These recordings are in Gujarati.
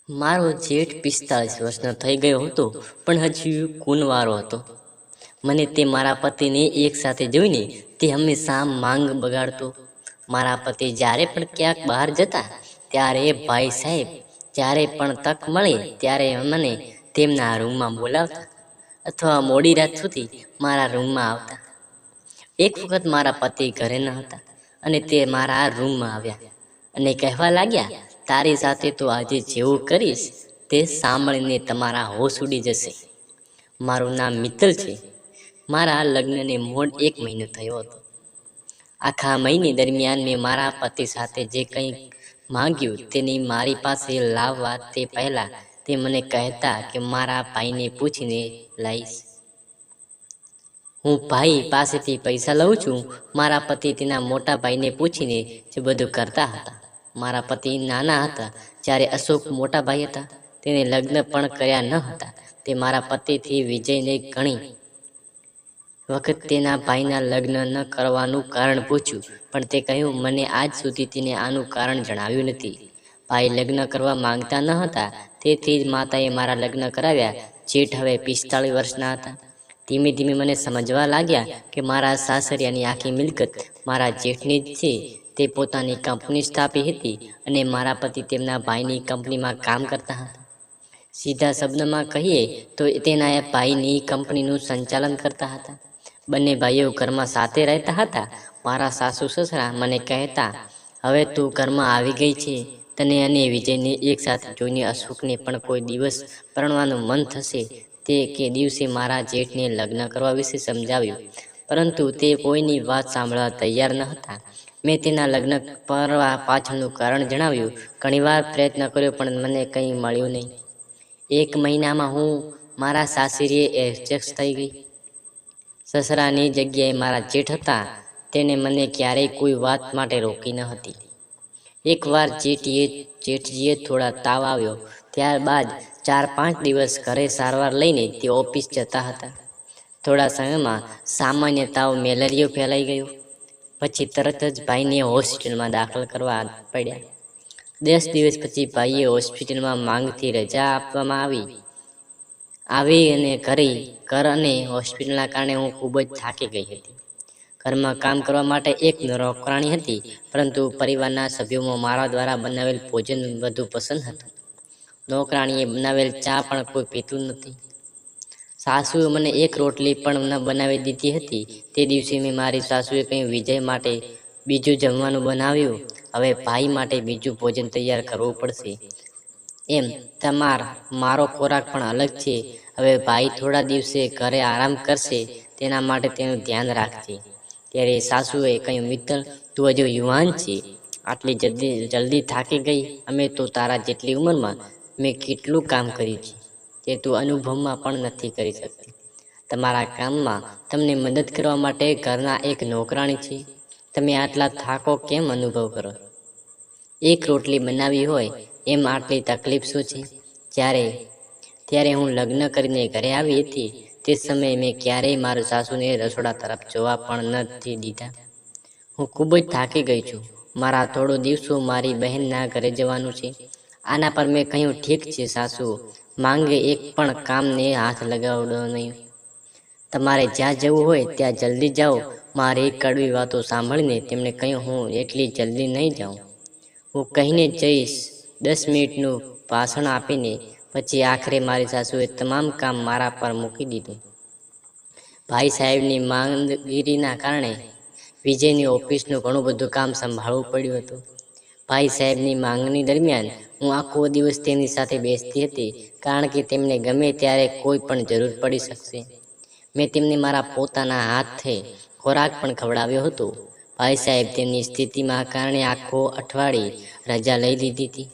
મારો જેઠ 45 વર્ષનો થઈ ગયો હતો, પણ હજી કુંવારો હતો. મને તે મારા પતિને એક સાથે જોઈને તે હંમેશા માંગ બગાડતો. મારા પતિ જ્યારે પણ ક્યાંક બહાર જતા, ત્યારે ભાઈ સાહેબ જ્યારે પણ તક મળે ત્યારે મને તેમના રૂમમાં બોલાવતા અથવા મોડી રાત સુધી મારા રૂમમાં આવતા. એક વખત મારા પતિ ઘરે ન હતા અને તે મારા રૂમમાં આવ્યા અને કહેવા લાગ્યા, તારી સાથે તો આજે જેવું કરીશ તે સાંભળીને તમારા હોશ ઉડી જશે. મારું નામ મિત્તલ છે. મારા લગ્નને મોડ 1 મહિનો થયો હતો. આખા મહિને દરમિયાન મેં મારા પતિ સાથે જે કંઈ માંગ્યું તેની મારી પાસે લાવવા તે પહેલાં તે મને કહેતા કે મારા ભાઈને પૂછીને લઈશ. હું ભાઈ પાસેથી પૈસા લઉં છું. મારા પતિ તેના મોટા ભાઈને પૂછીને જે બધું કરતા હતા. મારા પતિ નાના હતા જ્યારે અશોક મોટા ભાઈ હતા. તેને લગ્ન પણ કર્યા ન હતા. તે મારા પતિથી વિજયને ઘણી વખત તેના ભાઈના લગ્ન ન કરવાનું કારણ પૂછ્યું, પણ તે કહ્યું, મને આજ સુધી તેને આનું કારણ જણાવ્યું નથી. ભાઈ લગ્ન કરવા માંગતા ન હતા, તેથી જ માતાએ મારા લગ્ન કરાવ્યા. જેઠ હવે 45 વર્ષના હતા. ધીમે ધીમે મને સમજવા લાગ્યા કે મારા સાસરિયાની આખી મિલકત મારા જેઠની જ છે. તે પોતાની કંપની સ્થાપી હતી અને મારા પતિ તેમના ભાઈની કંપનીમાં કામ કરતા હતા. સીધા શબ્દમાં કહીએ તો તેના ભાઈની કંપનીનું સંચાલન કરતા હતા. બંને ભાઈઓ ઘરમાં સાથે રહેતા હતા. મારા સાસુ સસરા મને કહેતા, હવે તું ઘરમાં આવી ગઈ છે, તને અને વિજયને એક સાથે જોઈને અશોકને પણ કોઈ દિવસ પરણવાનું મન થશે. તે કે દિવસે મારા જેઠને લગ્ન કરવા વિશે સમજાવ્યું, પરંતુ તે કોઈની વાત સાંભળવા તૈયાર ન હતા. મેં તેના લગ્ન કરવા પાછળનું કારણ જણાવ્યું. ઘણીવાર પ્રયત્ન કર્યો, પણ મને કંઈ મળ્યું નહીં. 1 મહિનામાં હું મારા સાસરીએ એડજસ્ટ થઈ ગઈ. સસરાની જગ્યાએ મારા જેઠ હતા. તેને મને ક્યારેય કોઈ વાત માટે રોકી ન હતી. એકવાર જેઠજીએ થોડા તાવ આવ્યો. ત્યારબાદ 4-5 દિવસ ઘરે સારવાર લઈને તે ઓફિસ જતા હતા. થોડા સમયમાં સામાન્ય તાવ મેલેરિયો ફેલાઈ ગયો. પછી તરત જ ભાઈને હોસ્પિટલમાં દાખલ કરવા પડ્યા. 10 દિવસ પછી ભાઈએ હોસ્પિટલમાં માંગથી રજા આપવામાં આવી અને ઘર અને હોસ્પિટલના કારણે હું ખૂબ જ થાકી ગઈ હતી. ઘરમાં કામ કરવા માટે એક નોકરાણી હતી, પરંતુ પરિવારના સભ્યોમાં મારા દ્વારા બનાવેલ ભોજન વધુ પસંદ હતું. નોકરાણીએ બનાવેલ ચા પણ કોઈ પીતું નથી. સાસુએ મને એક રોટલી પણ ન બનાવી દીધી હતી. તે દિવસે મેં મારી સાસુએ કહ્યું, વિજય માટે બીજું જમવાનું બનાવ્યું. હવે ભાઈ માટે બીજું ભોજન તૈયાર કરવું પડશે. મારો ખોરાક પણ અલગ છે. હવે ભાઈ થોડા દિવસે ઘરે આરામ કરશે, તેના માટે તેનું ધ્યાન રાખજે. ત્યારે સાસુએ કહ્યું, મિત્તલ, તું હજુ યુવાન છે, આટલી જલ્દી થાકી ગઈ. અમે તો તારા જેટલી ઉંમરમાં મેં કેટલું કામ કર્યું છે તે તું અનુભવમાં પણ નથી કરી શકતી. તમારા કામમાં તમને મદદ કરવા માટે ઘરના એક નોકરાણી છે. તમે આટલા થાકો કેમ અનુભવ કરો? એક રોટલી બનાવી હોય એમ આટલી તકલીફ શું છે? ત્યારે હું લગ્ન કરીને ઘરે આવી હતી તે સમયે મેં ક્યારેય મારા સાસુને રસોડા તરફ જોવા પણ નથી દીધા. હું ખૂબ જ થાકી ગઈ છું. મારા થોડો દિવસો મારી બહેનના ઘરે જવાનું છે. આના પર મેં કહ્યું, ઠીક છે સાસુ, માંગે એક પણ કામને હાથ લગાવડો નહીં. તમારે જ્યાં જવું હોય ત્યાં જલ્દી જાઓ. મારી કડવી વાતો સાંભળીને તેમણે કહ્યું, હું એટલી જલ્દી નહીં જાઉં. હું કહીને જઈશ. 10 મિનિટનું ભાષણ આપીને પછી આખરે મારી સાસુએ તમામ કામ મારા પર મૂકી દીધું. ભાઈ સાહેબની માંદગીરીના કારણે વિજયની ઓફિસનું ઘણું બધું કામ સંભાળવું પડ્યું હતું. ભાઈ સાહેબની માંગણી દરમિયાન હું આખો દિવસ તેમની સાથે બેસતી હતી, કારણ કે તેમને ગમે ત્યારે કોઈ પણ જરૂર પડી શકશે. મેં તેમને મારા પોતાના હાથે ખોરાક પણ ખવડાવ્યો હતો. ભાઈ સાહેબ તેમની સ્થિતિના કારણે આખો અઠવાડિયે રજા લઈ લીધી હતી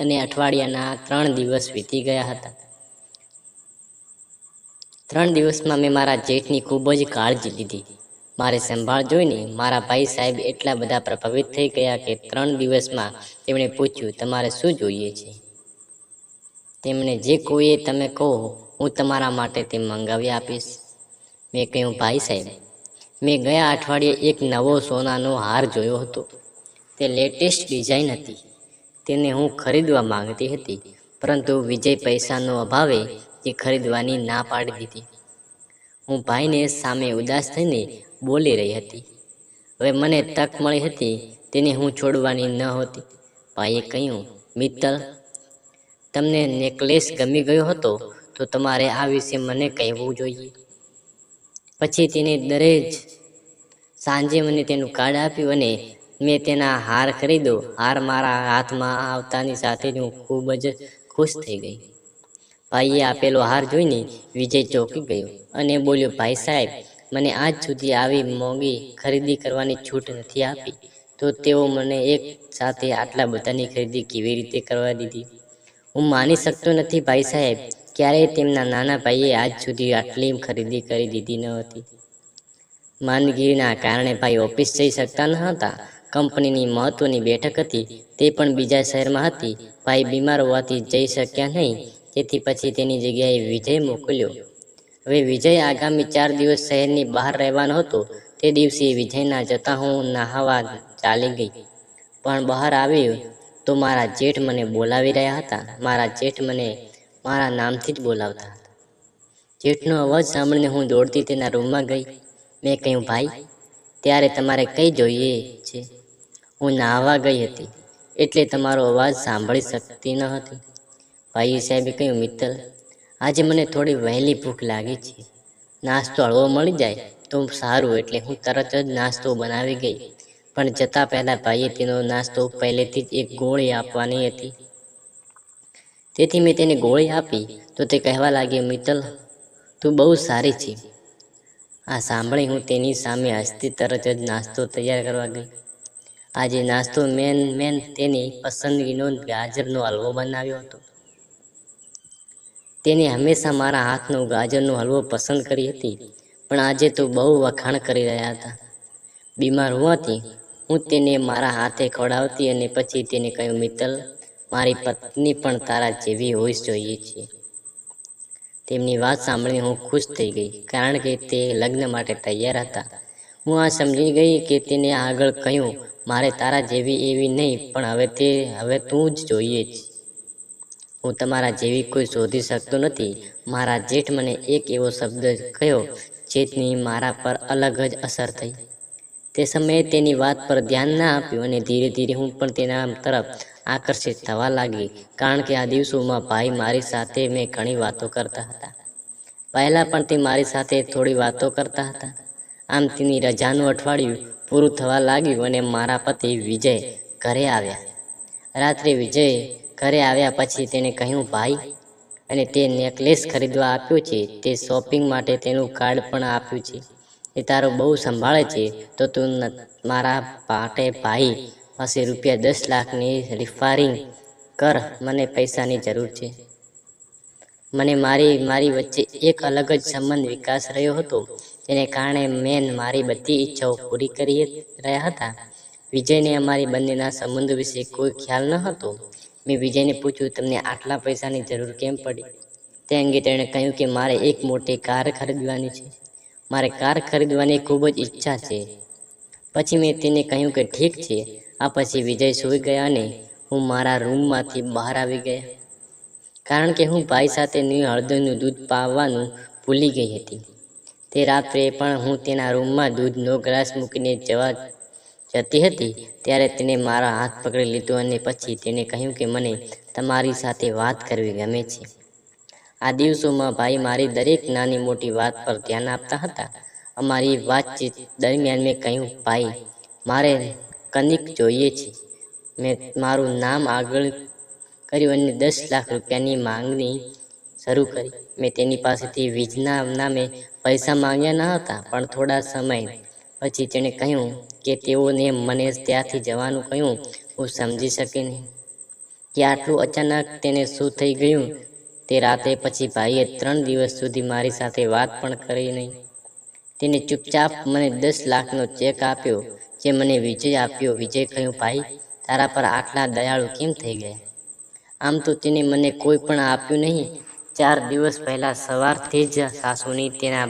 અને અઠવાડિયાના 3 દિવસ વીતી ગયા હતા. 3 દિવસમાં મેં મારા જેઠની ખૂબ જ કાળજી લીધી. મારી સંભાળ જોઈને મારા ભાઈ સાહેબ એટલા બધા પ્રભાવિત થઈ ગયા કે 3 દિવસમાં તેમણે પૂછ્યું, તમારે શું જોઈએ છે? તેમણે જે કોઈએ તમે કહો, હું તમારા માટે તે મંગાવી આપીશ. મેં કહ્યું, ભાઈ સાહેબ, મેં ગયા અઠવાડિયે એક નવો સોનાનો હાર જોયો હતો. તે લેટેસ્ટ ડિઝાઇન હતી. તેને હું ખરીદવા માંગતી હતી, પરંતુ વિજય પૈસાનો અભાવે એ ખરીદવાની ના પાડી દીધી. હું ભાઈને સામે ઉદાસ થઈને બોલી રહી હતી. હવે મને તક મળી હતી તેને હું છોડવાની ન હતી. ભાઈએ કહ્યું, મિત્તલ, તમને નેકલેસ ગમી ગયો હતો તો તમારે આ વિશે મને કહેવું જોઈએ. પછી તેને દરરોજ સાંજે મને તેનું કાર્ડ આપ્યું અને મેં તેના હાર ખરીદ્યો. હાર મારા હાથમાં આવતાની સાથે જ હું ખૂબ જ ખુશ થઈ ગઈ. ભાઈએ આપેલો હાર જોઈને વિજય ચોંકી ગયો અને બોલ્યો, ભાઈ સાહેબ, મને આજ સુધી આવી મોંઘી ખરીદી કરવાની છૂટ નથી આપી, તો તેઓ મને એક સાથે આટલા બધાની ખરીદી કેવી રીતે કરવા દીધી? હું માની શકતો નથી ભાઈ સાહેબ, ક્યારેય તેમના નાના ભાઈએ આજ સુધી આટલી ખરીદી કરી દીધી ન હતી. માંદગીના કારણે ભાઈ ઓફિસ જઈ શકતા ન હતા. કંપનીની મહત્વની બેઠક હતી, તે પણ બીજા શહેરમાં હતી. ભાઈ બીમાર હોવાથી જઈ શક્યા નહીં, તેથી પછી તેની જગ્યાએ વિજય મોકલ્યો. હવે વિજય આગામી 4 દિવસ શહેરની બહાર રહેવાનો હતો. તે દિવસે વિજયના જતાં હું નહાવા ચાલી ગઈ, પણ બહાર આવ્યો તો મારા જેઠ મને બોલાવી રહ્યા હતા. મારા જેઠ મને મારા નામથી જ બોલાવતા હતા. જેઠનો અવાજ સાંભળીને હું દોડતી તેના રૂમમાં ગઈ. મેં કહ્યું, ભાઈ, ત્યારે તમારે કઈ જોઈએ છે? હું નહાવા ગઈ હતી એટલે તમારો અવાજ સાંભળી શકતી ન હતી. ભાઈએ સાહેબે કહ્યું, મિત્તલ, આજે મને થોડી વહેલી ભૂખ લાગી છે. નાસ્તો હળવો મળી જાય તો સારું. એટલે હું તરત જ નાસ્તો બનાવી ગઈ, પણ જતાં પહેલાં ભાઈએ તેનો નાસ્તો પહેલેથી જ એક ગોળી આપવાની હતી, તેથી મેં તેને ગોળી આપી તો તે કહેવા લાગ્યો, મિત્તલ, તું બહુ સારી છે. આ સાંભળી હું તેની સામે હસતી તરત જ નાસ્તો તૈયાર કરવા ગઈ. આજે નાસ્તો મેં તેની પસંદગીનો ગાજરનો હલવો બનાવ્યો હતો. તેને હંમેશા મારા હાથનો ગાજરનો હલવો પસંદ કરી હતી, પણ આજે તો બહુ વખાણ કરી રહ્યા હતા. બીમાર હોવાથી હું તેને મારા હાથે ખવડાવતી અને પછી તેને કહ્યું, મિત્તલ, મારી પત્ની પણ તારા જેવી હોવી જોઈએ છે. તેમની વાત સાંભળીને હું ખુશ થઈ ગઈ, કારણ કે તે લગ્ન માટે તૈયાર હતા. હું આ સમજી ગઈ કે તેને આગળ કહ્યું, મારે તારા જેવી એવી નહીં, પણ હવે તું જ જોઈએ છે. હું તમારા જેવી કોઈ શોધી શકતો નથી. મારા જેઠ મને એક એવો શબ્દ કહ્યો જેની મારા પર અલગ જ અસર થઈ. તે સમયે તેની વાત પર ધ્યાન ના આપ્યું અને ધીરે ધીરે હું પણ તેના તરફ આકર્ષિત થવા લાગી, કારણ કે આ દિવસોમાં ભાઈ મારી સાથે મેં ઘણી વાતો કરતા હતા. પહેલાં પણ તે મારી સાથે થોડી વાતો કરતા હતા. આમ તેની રજાનું અઠવાડિયું પૂરું થવા લાગ્યું અને મારા પતિ વિજય ઘરે આવ્યા. રાત્રે વિજય ઘરે આવ્યા પછી તેણે કહ્યું, ભાઈ, અને તે નેકલેસ ખરીદવા આપ્યો છે, તે શોપિંગ માટે તેનું કાર્ડ પણ આપ્યું છે, એ તારો બહુ સંભાળે છે, તો તું મારા માટે ભાઈ પાસે ₹10 લાખની રિફારિંગ કર. મને પૈસાની જરૂર છે. મને મારી વચ્ચે એક અલગ જ સંબંધ વિકાસ રહ્યો હતો, તેને કારણે મેં મારી બધી ઈચ્છાઓ પૂરી કરી રહ્યા હતા. વિજયને અમારી બંનેના સંબંધો વિશે કોઈ ખ્યાલ ન હતો. મેં વિજયને પૂછ્યું, તમને આટલા પૈસાની જરૂર કેમ પડી? તે અંગે તેણે કહ્યું કે મારે એક મોટી કાર ખરીદવાની છે. મારે કાર ખરીદવાની ખૂબ જ ઈચ્છા છે. પછી મેં તેને કહ્યું કે ઠીક છે. આ પછી વિજય સૂઈ ગયા અને હું મારા રૂમમાંથી બહાર આવી ગયા, કારણ કે હું ભાઈ સાથે હળદરનું દૂધ પાવાનું ભૂલી ગઈ હતી. તે રાત્રે પણ હું તેના રૂમમાં દૂધનો ગ્લાસ મૂકીને જતી હતી ત્યારે તેણે મારા હાથ પકડી લીધો અને પછી તેણે કહ્યું કે મને તમારી સાથે વાત કરવી ગમે છે. આ દિવસોમાં ભાઈ મારી દરેક નાની મોટી વાત પર ધ્યાન આપતા હતા. અમારી વાતચીત દરમિયાન મેં કહ્યું, ભાઈ, મારે કનિક જોઈએ છે. મેં મારું નામ આગળ કર્યું અને ₹10 લાખની માંગણી શરૂ કરી. મેં તેની પાસેથી વીજના નામે પૈસા માંગ્યા ન હતા, પણ થોડા સમય પછી તેણે કહ્યું કે તેઓને મને ત્યાંથી જવાનું કહ્યું. હું સમજી શકી નહીં કે આટલું અચાનક તેને શું થઈ ગયું. તે રાતે પછી ભાઈએ 3 દિવસ સુધી મારી સાથે વાત પણ કરી નહીં. તેને ચૂપચાપ મને ₹10 લાખનો ચેક આપ્યો, જે મને વિજય આપ્યો. વિજય કહ્યું, ભાઈ, તારા પર આટલા દયાળુ કેમ થઈ ગયા? આમ તો તેને મને કોઈ પણ આપ્યું નહીં. 4 દિવસ પહેલાં સવારથી જ સાસુની તેના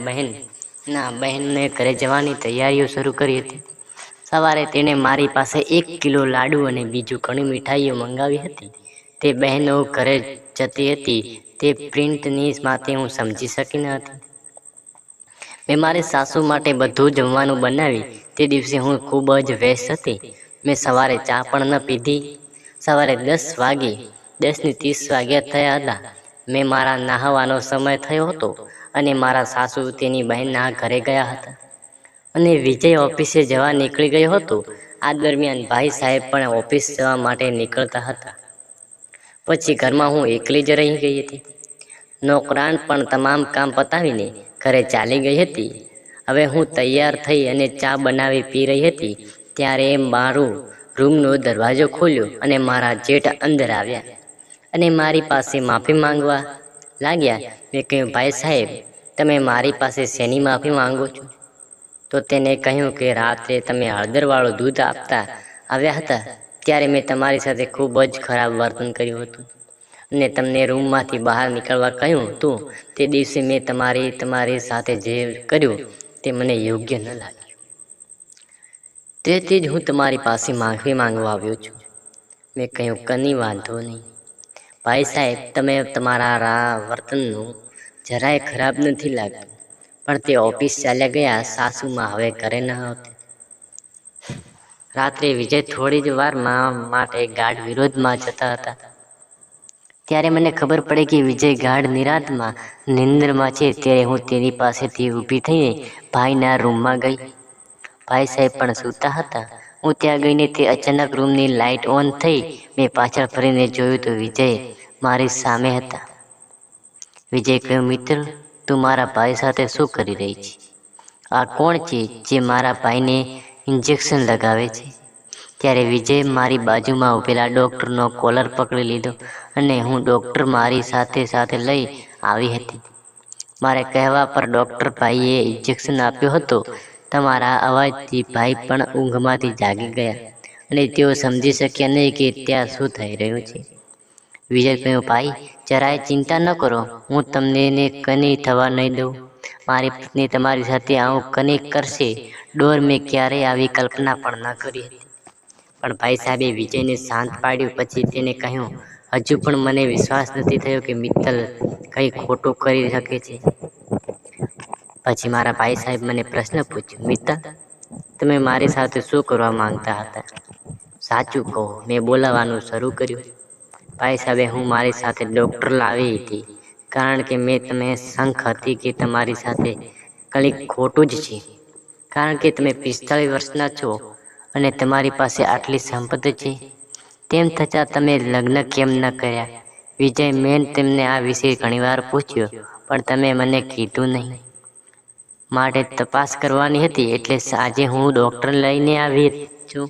બહેનને ઘરે જવાની તૈયારીઓ શરૂ કરી હતી. સવારે તેણે મારી પાસે 1 કિલો લાડુ અને બીજું ઘણી મીઠાઈઓ મંગાવી હતી. તે તે બહેનો ઘરે જતી હતી તે પ્રિન્ટની માટે હું સમજી શકી ન હતી. મેં મારી સાસુ માટે બધું જમવાનું બનાવી. તે દિવસે હું ખૂબ જ વ્યસ્ત હતી. મેં સવારે ચા પણ ન પીધી. સવારે 10 વાગે 10:30 વાગ્યા થયા હતા. મેં મારા નહાવાનો સમય થયો હતો અને મારા સાસુ તેની બહેનના ઘરે ગયા હતા અને વિજય ઓફિસે જવા નીકળી ગયો હતો. આ દરમિયાન ભાઈ સાહેબ પણ ઓફિસ જવા માટે નીકળતા હતા. પછી ઘરમાં હું એકલી જ રહી ગઈ હતી. નોકરાણ પણ તમામ કામ પતાવીને ઘરે ચાલી ગઈ હતી. હવે હું તૈયાર થઈ અને ચા બનાવી પી રહી હતી ત્યારે મારું રૂમનો દરવાજો ખોલ્યો અને મારા જેઠ અંદર આવ્યા અને મારી પાસે માફી માંગવા લાગ્યા. મેં કહ્યું, ભાઈ સાહેબ, તમે મારી પાસે શેની માફી માંગો છો? તો તેને કહ્યું કે રાત્રે તમે હળદરવાળું દૂધ આપતા આવ્યા હતા ત્યારે મેં તમારી સાથે ખૂબ જ ખરાબ વર્તન કર્યું હતું અને તમને રૂમમાંથી બહાર નીકળવા કહ્યું હતું. તે દિવસે મેં તમારી સાથે જે કર્યું તે મને યોગ્ય ન લાગ્યું. તેથી જ હું તમારી પાસે માફી માંગવા આવ્યો છું. મેં કહ્યું, કની વાંધો નહીં ભાઈ સાહેબ, તમે તમારા વર્તનનું જરાય ખરાબ નથી લાગતું. પણ તે ઓફિસ ચાલ્યા ગયા. સાસુમાં હવે ઘરે ન હતી. રાત્રે વિજય થોડી જ વારમાં માટે ગાઢ વિરોધમાં જતા હતા ત્યારે મને ખબર પડી કે વિજય ગાઢ નિરાંતમાં નિંદ્રમાં છે. ત્યારે હું તેની પાસેથી ઊભી થઈને ભાઈના રૂમમાં ગઈ. ભાઈ સાહેબ પણ સૂતા હતા. હું ત્યાં ગઈને તે અચાનક રૂમની લાઇટ ઓન થઈ. મેં પાછળ ફરીને જોયું તો વિજય મારી સામે હતા. વિજય કહ્યું, મિત્ર, તું મારા ભાઈ સાથે શું કરી રહી છે? આ કોણ છે જે મારા ભાઈને ઇન્જેક્શન લગાવે છે? ત્યારે વિજય મારી બાજુમાં ઊભેલા ડૉક્ટરનો કોલર પકડી લીધો અને હું ડૉક્ટર મારી સાથે લઈ આવી હતી. મારે કહેવા પર ડૉક્ટર ભાઈએ ઇન્જેક્શન આપ્યો હતો. તમારા અવાજથી ભાઈ પણ ઊંઘમાંથી જાગી ગયા અને તેઓ સમજી શક્યા નહીં કે ત્યાં શું થઈ રહ્યું છે. વિજય કહ્યું, ભાઈ, જરાય ચિંતા ન કરો, હું તમને કની થવા નહીં દઉં. મારી પત્ની તમારી સાથે આવું કની કરશે ડોર મેં ક્યારેય આવી કલ્પના પણ ન કરી હતી. પણ ભાઈ સાહેબે વિજયને શાંત પાડ્યું. પછી તેને કહ્યું, હજુ પણ મને વિશ્વાસ નથી થયો કે મિત્તલ કંઈ ખોટું કરી શકે છે. પછી મારા ભાઈ સાહેબ મને પ્રશ્ન પૂછ્યો, મિત્તલ, તમે મારી સાથે શું કરવા માંગતા હતા? સાચું કહો. મેં બોલાવવાનું શરૂ કર્યું. ભાઈ સાહેબે હું મારી સાથે ડૉક્ટર લાવી હતી કારણ કે મેં તમને શંખ હતી કે તમારી સાથે કંઈક ખોટું જ છે. કારણ કે તમે 45 વર્ષના છો અને તમારી પાસે આટલી સંપત્તિ છે. તેમ છતાં તમે લગ્ન કેમ ન કર્યા? વિજય, મેં તેમને આ વિશે ઘણીવાર પૂછ્યું પણ તમે મને કીધું નહીં. માટે તપાસ કરવાની હતી એટલે આજે હું ડૉક્ટર લઈને આવી છું.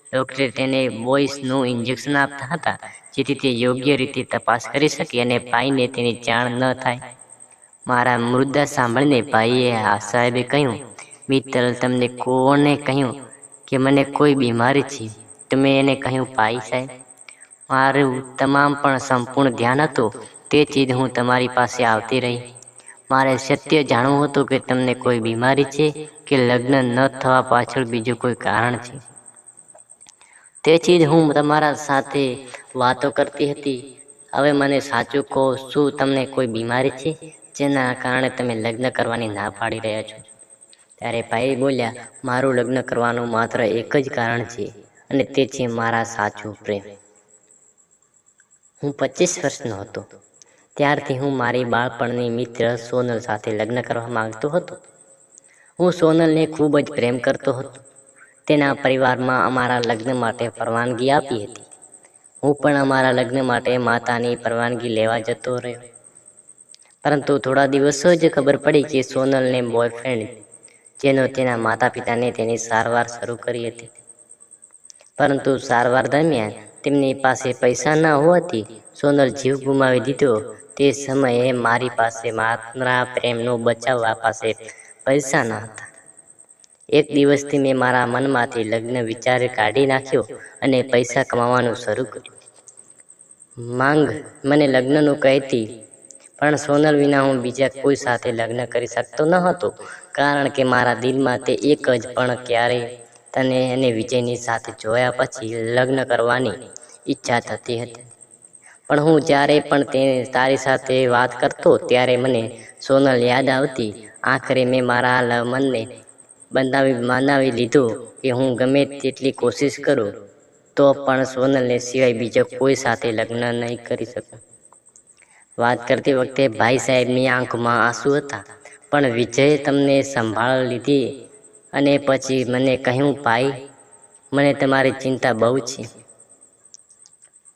ડૉક્ટરે તેને બોયસનું ઇન્જેક્શન આપતા હતા જેથી તે યોગ્ય રીતે તપાસ કરી શકે અને ભાઈને તેની જાણ ન થાય. મારા મુદ્દા સાંભળીને ભાઈએ સાહેબે કહ્યું, મિત્તલ, તમને કોણે કહ્યું કે મને કોઈ બીમારી છે? તમે એને કહ્યું, ભાઈ સાહેબ, મારું તમામ પણ સંપૂર્ણ ધ્યાન હતું. તેથી જ હું તમારી પાસે આવતી રહી. મારે સત્ય જાણવું હતું કે તમને કોઈ બીમારી છે કે લગ્ન ન થવા પાછળ બીજું કોઈ કારણ છે. તેથી જ હું તમારા સાથે વાતો કરતી હતી. હવે મને સાચું કહો, શું તમને કોઈ બીમારી છે જેના કારણે તમે લગ્ન કરવાની ના પાડી રહ્યા છો? ત્યારે ભાઈ બોલ્યા, મારું લગ્ન કરવાનું માત્ર એક જ કારણ છે અને તે છે મારા સાચો પ્રેમ. હું 25 વર્ષનો હતો ત્યારથી હું મારી બાળપણની મિત્ર સોનલ સાથે લગ્ન કરવા માંગતો હતો. હું સોનલને ખૂબ જ પ્રેમ કરતો હતો. તેના પરિવારમાં અમારા લગ્ન માટે પરવાનગી આપી હતી. હું પણ અમારા લગ્ન માટે માતાની પરવાનગી લેવા જતો રહ્યો. પરંતુ થોડા દિવસો જ ખબર પડી કે સોનલને બોયફ્રેન્ડ જેનો તેના માતા પિતાને તેની સારવાર શરૂ કરી હતી. પરંતુ સારવાર દરમિયાન તેમની પાસે પૈસા ન હોવાથી સોનલ જીવ ગુમાવી દીધો. તે સમયે મારી પાસે મારા પ્રેમનો બચાવવા પાસે પૈસા ન હતા. એક દિવસથી મેં મારા મનમાંથી લગ્ન વિચાર કાઢી નાખ્યો અને પૈસા કમાવાનું શરૂ કર્યું. માંગ મને લગ્નનું કહેતી પણ સોનલ વિના હું બીજા કોઈ સાથે લગ્ન કરી શકતો ન હતો કારણ કે મારા દિલમાં તે એક જ પણ ક્યારેય તને અને વિજયની સાથે જોયા પછી લગ્ન કરવાની ઈચ્છા થતી હતી. પણ હું જ્યારે પણ તારી સાથે વાત કરતો ત્યારે મને સોનલ યાદ આવતી. આખરે મેં મારા મનને મનાવી લીધું કે હું ગમે તેટલી કોશિશ કરું તો પણ સોનલને સિવાય બીજો કોઈ સાથે લગ્ન નહીં કરી શકું. વાત કરતી વખતે ભાઈ સાહેબની આંખમાં આંસુ હતા. પણ વિજયે તમને સંભાળ લીધી અને પછી મને કહ્યું, ભાઈ, મને તમારી ચિંતા બહુ છે.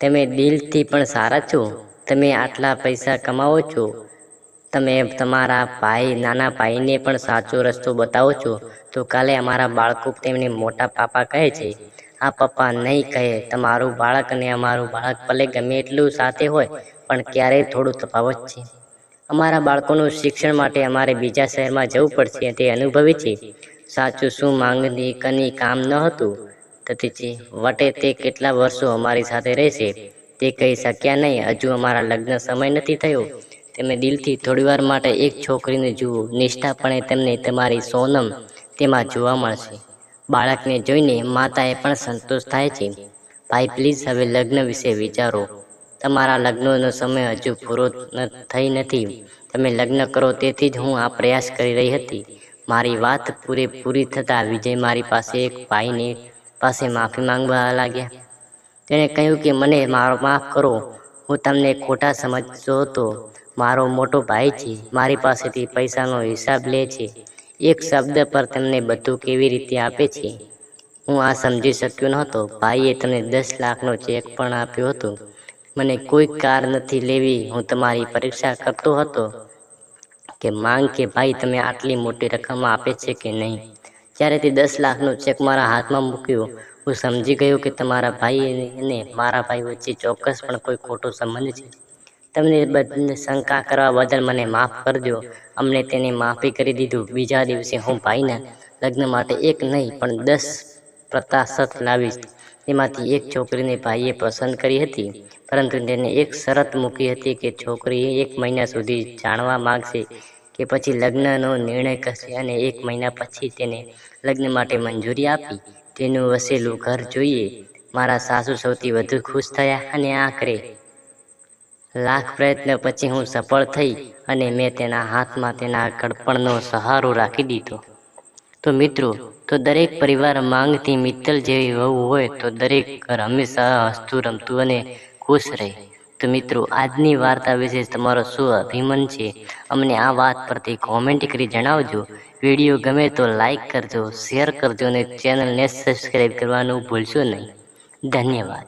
તમે દિલથી પણ સારા છો. તમે આટલા પૈસા કમાવો છો. તમે તમારા નાના ભાઈને પણ સાચો રસ્તો બતાવો છો. તો કાલે અમારા બાળકો તેમને મોટા પાપા કહે છે. આ પપ્પા નહીં કહે. તમારું બાળક અને અમારું બાળક ભલે ગમે એટલું સાથે હોય પણ ક્યારેય થોડું તફાવત છે. અમારા બાળકોનું શિક્ષણ માટે અમારે બીજા શહેરમાં જવું પડશે. તે અનુભવી છે. સાચું શું માંગની કની કામ ન હતું છે વટે તે કેટલા વર્ષો અમારી સાથે રહેશે તે કહી શક્યા નહીં. હજુ અમારા લગ્ન સમય નથી થયો. તમે દિલથી થોડીવાર માટે એક છોકરીને જુઓ. નિષ્ઠાપણે તમને તમારી સોનમ તેમાં જોવા મળશે. બાળકને જોઈને માતાએ પણ સંતોષ થાય છે. ભાઈ, પ્લીઝ હવે લગ્ન વિશે વિચારો. તમારા લગ્નનો સમય હજુ પૂરો થઈ નથી. તમે લગ્ન કરો તેથી જ હું આ પ્રયાસ કરી રહી હતી. મારી વાત પૂરી થતાં વિજય મારી પાસે એક ભાઈની પાસે માફી માંગવા લાગ્યા. તેણે કહ્યું કે મને માફ કરો, હું તમને ખોટા સમજતો હતો. મારો મોટો ભાઈ છે. મારી પાસેથી પૈસાનો હિસાબ લે છે. એક શબ્દ પર તમને બધું કેવી રીતે આપે છે. હું આ સમજી શક્યો નહોતો. ભાઈએ તમને 10 લાખનો ચેક પણ આપ્યો હતો. મને કોઈ કાર નથી લેવી. હું તમારી પરીક્ષા કરતો હતો કે ભાઈ તમે આટલી મોટી રકમ આપે છે કે નહીં. જ્યારે તે 10 લાખનો ચેક મારા હાથમાં મૂક્યો, હું સમજી ગયો કે તમારા ભાઈ અને મારા ભાઈ વચ્ચે ચોક્કસ પણ કોઈ ખોટો સંબંધ છે. તમને શંકા કરવા બદલ મને માફ કરજો. અમને તેને માફી કરી દીધું. બીજા દિવસે હું ભાઈના લગ્ન માટે એક નહીં પણ 10 પ્રતાસત લાવીશ. તેમાંથી એક છોકરીને ભાઈએ પસંદ કરી હતી, પરંતુ તેને એક શરત મૂકી હતી કે છોકરી 1 મહિના સુધી જાણવા માંગશે કે પછી લગ્નનો નિર્ણય કરશે અને 1 મહિના પછી તેને લગ્ન માટે મંજૂરી આપી. તેનું વસેલું ઘર જોઈએ. મારા સાસુ સૌથી વધુ ખુશ થયા અને આખરે લાખ પ્રયત્ન પછી હું સફળ થઈ અને મેં તેના હાથમાં તેના ઘડપણનો સહારો રાખી દીધો. તો મિત્રો, દરેક પરિવાર માંગતી મિત્તલ જેવી વહુ હોય તો દરેક ઘર હંમેશા હસતું રમતું અને ખુશ રહે. તો મિત્રો, આજની વાર્તા વિશે તમારો શું અભિમન છે? અમને આ વાત પરથી કોમેન્ટ કરી જણાવજો. વિડીયો ગમે તો લાઈક કરજો, શેર કરજો અને ચેનલને સબસ્ક્રાઈબ કરવાનું ભૂલશો નહીં. ધન્યવાદ.